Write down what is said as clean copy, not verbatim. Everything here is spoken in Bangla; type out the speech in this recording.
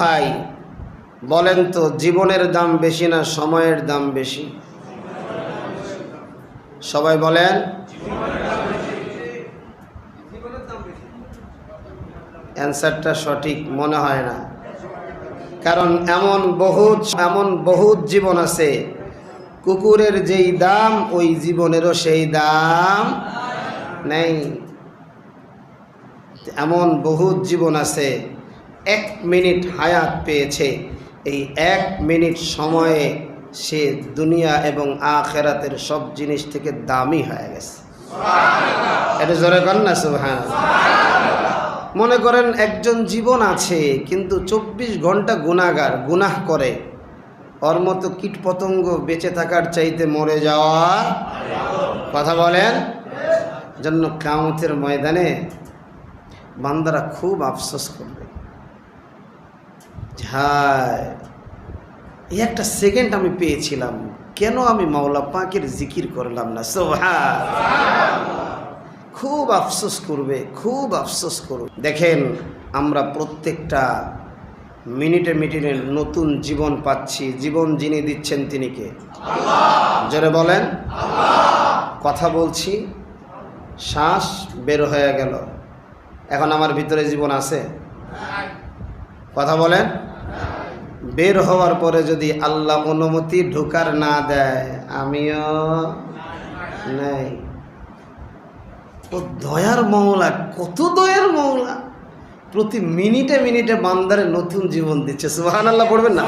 ভাই বলেন তো, জীবনের দাম বেশি না সময়ের দাম বেশি? সবাই বলেন। অ্যান্সারটা সঠিক মনে হয় না, কারণ এমন বহুত জীবন আছে, কুকুরের যেই দাম ওই জীবনেরও সেই দাম নেই। এমন বহুত জীবন আছে 1 মিনিট হায়াত পেয়েছে, এই 1 মিনিট সময়ে সে দুনিয়া এবং আখিরাতের সব জিনিস থেকে দামি হয়ে গেছে। এটা জোরে কর না সুবহানাল্লাহ। মনে করেন একজন জীবন আছে কিন্তু 24 ঘন্টা গুনাহ করে, ওর মতো কীট পতঙ্গ বেঁচে থাকার চাইতে মরে যাওয়া। কথা বলেন। জন্য কিয়ামতের ময়দানে বান্দারা খুব আফসোস করবে, হায় এই একটা সেকেন্ড আমি পেয়েছিলাম, কেন আমি মাওলা পাকের জিকির করলাম না। সুবহানাল্লাহ। খুব আফসোস করবে, খুব আফসোস করবে। দেখেন, আমরা প্রত্যেকটা মিনিটে মিনিটে নতুন জীবন পাচ্ছি। জীবন যিনি দিচ্ছেন তিনি কে? আল্লাহ। জোরে বলেন আল্লাহ। কথা বলছি, শ্বাস বের হয়ে গেল, এখন আমার ভিতরে জীবন আছে? কথা বলেন। বের হওয়ার পরে যদি আল্লাহ অনুমতি ঢোকার না দেয়, আমিও নাই। ও দয়ার মওলা, কত দয়ার মওলা, প্রতি মিনিটে মিনিটে বান্দারে নতুন জীবন দিচ্ছে। সুবহানাল্লাহ পড়বেন না?